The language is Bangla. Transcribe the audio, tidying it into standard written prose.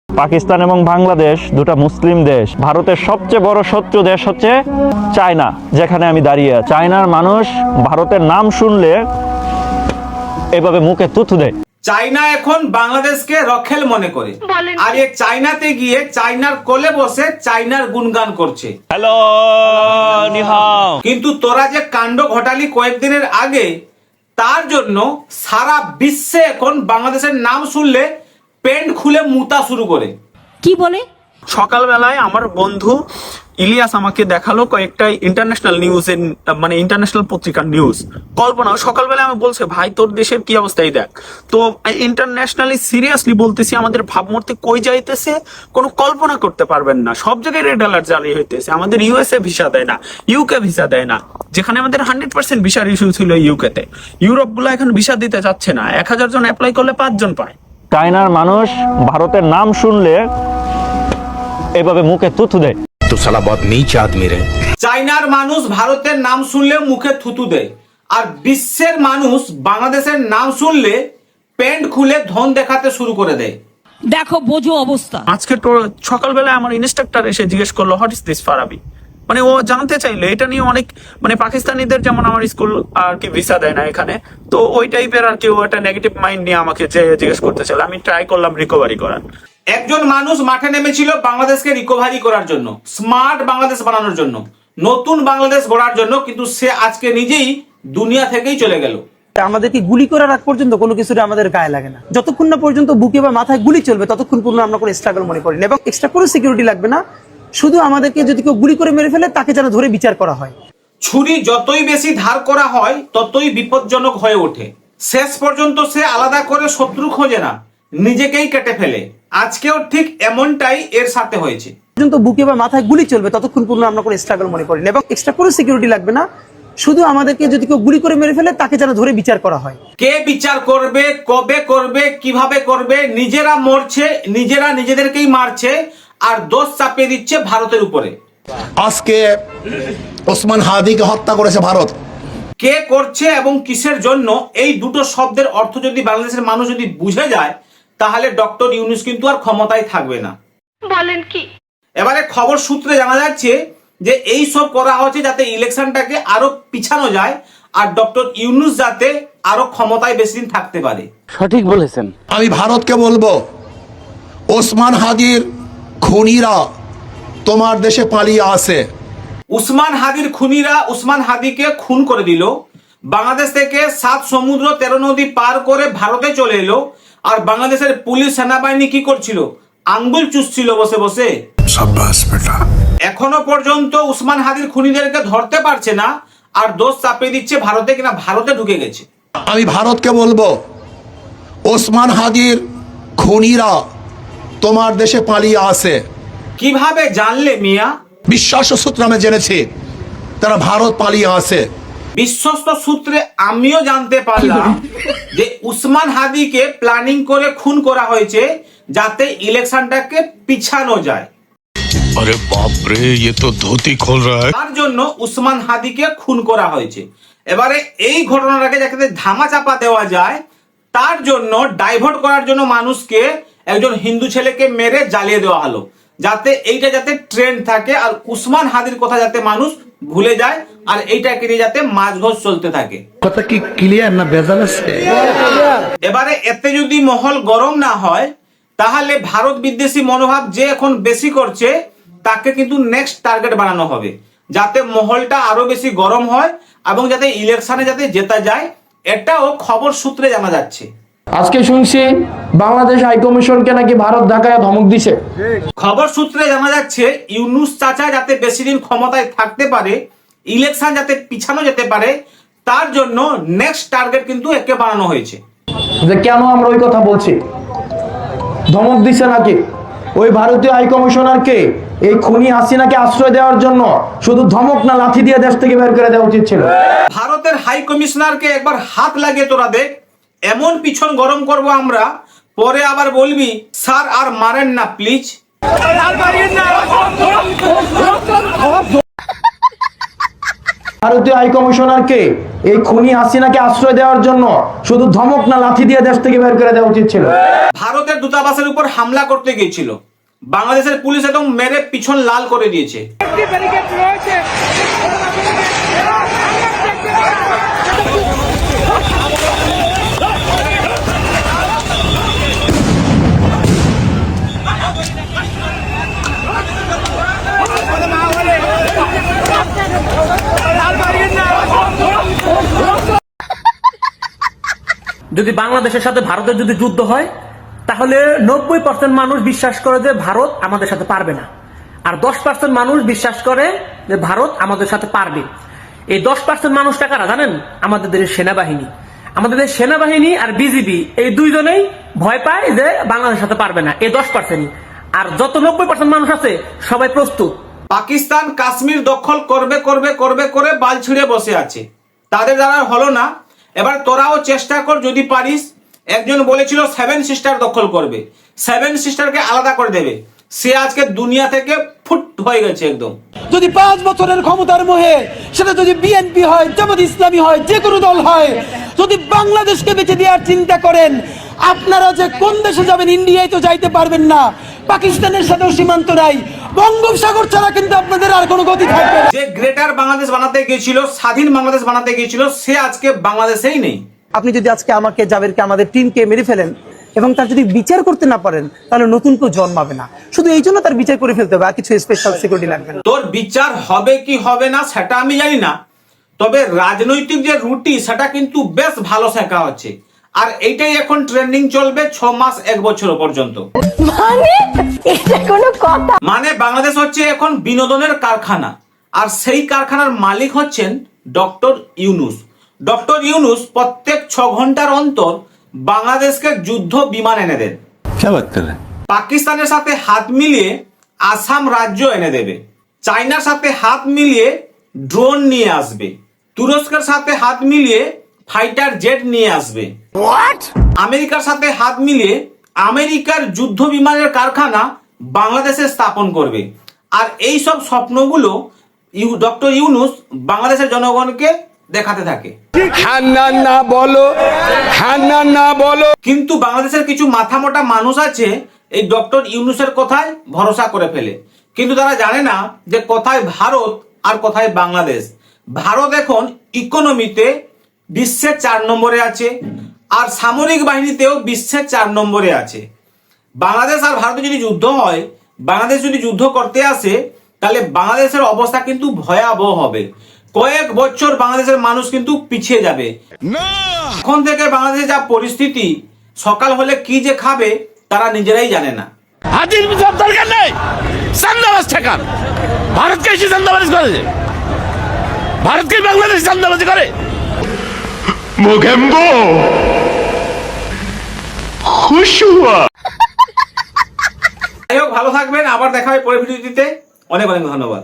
পাকিস্তান এবং বাংলাদেশ দুটো মুসলিম দেশ। ভারতের সবচেয়ে বড় শত্রু দেশ হচ্ছে চায়না, যেখানে আমি দাঁড়িয়ে আছি। চায়নার মানুষ ভারতের নাম শুনলে এভাবে মুখে থুথু দেয়। চায়না এখন বাংলাদেশকে রখেল মনে করে, আর এ চায়নাতে গিয়ে চায়নার কোলে বসে চায়নার গুণগান করছে। হ্যালো, নি হাও। কিন্তু তোরা যে কাণ্ড ঘটালি কয়েকদিনের আগে, তার জন্য সারা বিশ্বে এখন বাংলাদেশের নাম শুনলে প্যান্ট খুলে মুতা শুরু করে। কি বলে? সকালবেলায় আমার বন্ধু ইলিয়াস আমাকে দেখালো কয়েকটা ইন্টারন্যাশনাল নিউজের, মানে ইন্টারন্যাশনাল পত্রিকার নিউজ। কল্পনা সকালবেলায় আমি বলছে, ভাই তোর দেশের কি অবস্থায় দেখ। তো ইন্টারন্যাশনালি সিরিয়াসলি বলতেছি, আমাদের ভাবমূর্তি কই যাইতেছে কোনো কল্পনা করতে পারবেন না। সব জায়গায় রেড অ্যালার্ট জারি হইতেছে। আমাদের ইউএসএ ভিসা দেয় না, ইউকে ভিসা দেয় না, যেখানে আমাদের 100% ভিসার ইস্যু ছিল ইউকেতে। ইউরোপ গুলো এখন ভিসা দিতে যাচ্ছে না। 1000 জন অ্যাপ্লাই করলে 5 জন পায়। চায়নার মানুষ ভারতের নাম শুনলে এভাবে মুখে থুথু দেয়। तो साला बहुत नीच आदमी रहे। চায়নার মানুষ ভারতের নাম শুনলে মুখে থুতু দেয়, আর বিশ্বের মানুষ বাংলাদেশের নাম শুনলে প্যান্ট খুলে ধন দেখাতে শুরু করে দেয়। দেখো বোঝো অবস্থা। আজকে তো সকালবেলায় আমার ইনস্ট্রাক্টর এসে জিজ্ঞেস করলো, হোয়াট ইজ দিস ফারাবি। মানে ও জানতে চাইলো এটা নিয়ে অনেক, মানে পাকিস্তানিদের যেমন আমার স্কুল আর কি ভিসা দেয় না এখানে, তো ওই টাইপের আর কি ও একটা নেগেটিভ মাইন্ড নিয়ে আমাকে যে জিজ্ঞেস করতে চাইলো। আমি ট্রাই করলাম রিকভারি করার। একজন মানুষ মাঠে নেমেছিল বাংলাদেশকে রিকভারি করার জন্য, স্মার্ট বাংলাদেশ বানানোর জন্য, নতুন বাংলাদেশ গড়ার জন্য, কিন্তু সে আজকে নিজেই দুনিয়া থেকেই চলে গেল। আমাদেরকে গুলি করার আগ পর্যন্ত কোনো কিছুতে আমাদের গায়ে লাগে না। যতক্ষণ না পর্যন্ত বুকে বা মাথায় গুলি চলবে ততক্ষণ পর্যন্ত আমরা কোনো স্ট্রাগল মনে করি না, এবং এক্সট্রা কোনো সিকিউরিটি লাগবে না। শুধু আমাদেরকে যদি কেউ গুলি করে মেরে ফেলে তাকে যেন ধরে বিচার করা হয়। ছুরি যতই বেশি ধার করা হয় ততই বিপজ্জনক হয়ে ওঠে। শেষ পর্যন্ত সে আলাদা করে শত্রু খোঁজে না, নিজেকেই কেটে ফেলে। আজকেও ঠিক এমনটাই এর সাথে হয়েছে। পর্যন্ত বুকে বা মাথায় গুলি চলবে ততক্ষণ পর্যন্ত আমরা কোনো স্ট্রাগল মনে করি না, এবং এক্সট্রা কোনো সিকিউরিটি লাগবে না। শুধু আমাদেরকে যদি কেউ গুলি করে মেরে ফেলে তাকে যেন ধরে বিচার করা হয়। কে বিচার করবে, কবে করবে, কিভাবে করবে? নিজেরা মরছে, নিজেরা নিজেদেরকেই মারছে, আর দোষ চাপিয়ে দিচ্ছে ভারতের উপরে। আজকে ওসমান হাদিকে হত্যা করেছে ভারত। কে করছে এবং কিসের জন্য, এই দুটো শব্দের অর্থ যদি বাংলাদেশের মানুষ যদি বুঝে যায়, তাহলে ডক্টর ইউনূস কিন্তু আর ক্ষমতায় থাকবে না। বলেন কি? এবারে খবর সূত্রে জানা যাচ্ছে যে এই সব করা হচ্ছে যাতে ইলেকশনটাকে আরো পিছানো যায়, আর ডক্টর ইউনূস যাতে আরো ক্ষমতায় বেশি দিন থাকতে পারে। সঠিক বলেছেন। আমি ভারতকে বলবো, ওসমান হাদির খুনিরা তোমার দেশে পালিয়ে আসে। উসমান হাদির খুনিরা উসমান হাদিকে খুন করে দিল, বাংলাদেশ থেকে 7 সমুদ্র 13 নদী পার করে ভারতে চলে এলো, আর বাংলাদেশের পুলিশ সেনাবাহিনী কি করছিল? আঙ্গুল চুষছিল বসে বসে। शाबाश बेटा। এখনো পর্যন্ত উসমান হাদির খুনিদেরকে ধরতে পারছে না, আর দোষ চাপিয়ে দিচ্ছে ভারতে, কিনা ভারতে ঢুকে গেছে। আমি ভারতকে বলবো, ওসমান হাদির খুনিরা তোমার দেশে পালিয়ে আসে। কিভাবে জানলে মিয়া? বিশ্বাস সূত্রে আমি জেনেছি তারা ভারত পালিয়ে আসে। বিশ্বস্ত সূত্রে আমিও জানতে পারলাম যে উসমান হাদিকে প্ল্যানিং করে খুন করা হয়েছে যাতে ইলেকশনটাকে পিছানো যায়। अरे बाप रे, ये तो धोती खोल रहा है। তার জন্য উসমান হাদিকে খুন করা হয়েছে। এবারে এই ঘটনাটাকে যাতে ধামা চাপা দেওয়া যায়, তার জন্য ডাইভার্ট করার জন্য মানুষকে, একজন হিন্দু ছেলেকে মেরে জ্বালিয়ে দেওয়া হলো, যাতে এইটা যাতে ট্রেন্ড থাকে, আর উসমান হাদির কথা যাতে মানুষ ভুলে যায়, আর এইটাকে নিয়ে যাতে মাঝঘোষ চলতে থাকে। কথা কি ক্লিয়ার না ভেজাল আছে? এবারে এতে যদি মহল গরম না হয়, তাহলে ভারত বিদ্বেষী মনোভাব যে এখন বেশি করছে, তাকে কিন্তু নেক্সট টার্গেট বানানো হবে, যাতে মহলটা আরো বেশি গরম হয় এবং যাতে ইলেকশনে যাতে জেতা যায়। এটাও খবর সূত্রে জানা যাচ্ছে। আজকে শুনছি বাংলাদেশ হাই কমিশনকে নাকি ভারত ঢাকায় ধমক দিছে। খবর সূত্রে জানা যাচ্ছে ইউনূস চাচা যাতে বেশি দিন ক্ষমতায় থাকতে পারে, ইলেকশন যাতে পিছানো যেতে পারে, তার জন্য নেক্সট টার্গেট কিন্তু একে বানানো হয়েছে। যে কেন আমরা ওই কথা বলছি, ধমক দিছে নাকি ওই ভারতীয় হাই কমিশনারকে এই খুনি হাসিনাকে আশ্রয় দেওয়ার জন্য শুধু ধমক না, লাঠি দিয়ে দেশ থেকে বের করে দেওয়া উচিত ছিল। ভারতের হাই কমিশনারকে একবার হাত লাগিয়ে তোরা দেখ, এমন পিছন গরম করব আমরা, পরে আবার বলবি স্যার আর মারেন না প্লিজ। ভারতীয় হাই কমিশনারকে এই খুনি হাসিনাকে আশ্রয় দেওয়ার জন্য শুধু ধমক না লাথি দিয়ে দেশ থেকে বের করে দেওয়া উচিত ছিল। ভারতের দূতাবাসের উপর হামলা করতে গিয়েছিল, বাংলাদেশের পুলিশ একদম মেরে পিছন লাল করে দিয়েছে। যদি বাংলাদেশের সাথে ভারতের যদি যুদ্ধ হয় তাহলে 90% মানুষ বিশ্বাস করে যে ভারত আমাদের সাথে পারবে না, আর 10% মানুষ বিশ্বাস করে যে ভারত আমাদের সাথে পারবে। এই 10% মানুষটা কারা জানেন? আমাদের দেশের সেনাবাহিনী। আমাদের দেশের সেনাবাহিনী আর বিজিবি এই দুইজনেই ভয় পায় যে বাংলাদেশের সাথে পারবে না, এই 10%। আর যত 90% মানুষ আছে সবাই প্রস্তুত। পাকিস্তান কাশ্মীর দখল করবে করবে করবে করে বাল ছিঁড়ে বসে আছে, তাদের দ্বারা হলো না। এবার তোরাও চেষ্টা কর যদি পারিস। একজন বলেছিল 7 সিস্টার দখল করবে, 7 সিস্টারকে আলাদা করে দেবে। সে আজকে দুনিয়া থেকে ফুট হয়ে গেছে একদম। যদি 5 বছরের ক্ষমতার মোহে সেটা যদি বিএনপি হয়, জামাত ইসলামী হয়, যে কোনো দল হয়, যদি বাংলাদেশকে বেঁচে দেওয়ার চিন্তা করেন, আপনারা যে কোন দেশে যাবেন, ইন্ডিয়ায় তো যাইতে পারবেন না, পাকিস্তানের সাথেও সীমান্ত নাই, বঙ্গোপসাগর ছাড়া কিন্তু আপনাদের আর কোনো গতি থাকবে না। যে গ্রেটার বাংলাদেশ বানাতে গিয়েছিল, স্বাধীন বাংলাদেশ বানাতে গিয়েছিল, সে আজকে বাংলাদেশেই নেই। আপনি যদি আজকে আমাকে, জাবেরকে, আমাদের টিমকে মেরে ফেলেন এবং তার যদি বিচার করতে না পারেন, তাহলে নতুন কেউ জন্মাবে না। শুধু এই জন্য তার বিচার করে ফেলতে হবে, আর কিছু স্পেশাল সিকিউরিটি লাগবে না। তোর বিচার হবে কি হবে না সেটা আমি জানি না, তবে রাজনৈতিক যে রুটি সেটা কিন্তু বেশ ভালো শেখা হচ্ছে। আর এইটাই এখন ট্রেন্ডিং চলবে 6 মাস 1 বছর পর্যন্ত। মানে বাংলাদেশ হচ্ছে এখন বিনোদনের কারখানা, আর সেই কারখানার মালিক হচ্ছেন ডক্টর ইউনূস। ডক্টর ইউনূস প্রত্যেক 6 ঘন্টার অন্তর বাংলাদেশকে যুদ্ধ বিমান এনে দেন। পাকিস্তানের সাথে হাত মিলিয়ে আসাম রাজ্য এনে দেবে, চায়নার সাথে হাত মিলিয়ে ড্রোন নিয়ে আসবে, তুরস্কের সাথে হাত মিলিয়ে ফাইটার জেট নিয়ে আসবে, আমেরিকার সাথে হাত মিলিয়ে আমেরিকার যুদ্ধ বিমানের কারখানা বাংলাদেশে স্থাপন করবে। আর এই সব স্বপ্নগুলো ডক্টর ইউনূস বাংলাদেশের জনগণকে দেখাতে থাকে। কিন্তু বাংলাদেশের কিছু মাথামোটা মানুষ আছে এই ডক্টর ইউনূসের কথায় ভরসা করে ফেলে, কিন্তু তারা জানে না যে কোথায় ভারত আর কোথায় বাংলাদেশ। ভারত এখন ইকোনমিতে বিশ্বের 4 নম্বরে আছে, আর সামরিক বাহিনীতেও বিশ্বের 4 নম্বরে আছে। বাংলাদেশ আর ভারতে যদি যুদ্ধ হয়, বাংলাদেশ যদি যুদ্ধ করতে আসে, তাহলে বাংলাদেশের অবস্থা কিন্তু ভয়াবহ হবে। কয়েক বছর বাংলাদেশের মানুষ কিন্তু পিছিয়ে যাবে। এখন থেকে বাংলাদেশে যা পরিস্থিতি, সকাল হলে কি যে খাবে তারা নিজেরাই জানে না। দরকার নেই চান্দাবাজ ঠেকান। ভারতকে এসে চান্দাবাজি করে, ভারতকে বাংলাদেশ চান্দাবাজি করে। মুখেম্বো খুশুয়া। যাই হোক, ভালো থাকবেন, আবার দেখা হবে পরের ভিডিওটিতে। অনেক অনেক ধন্যবাদ।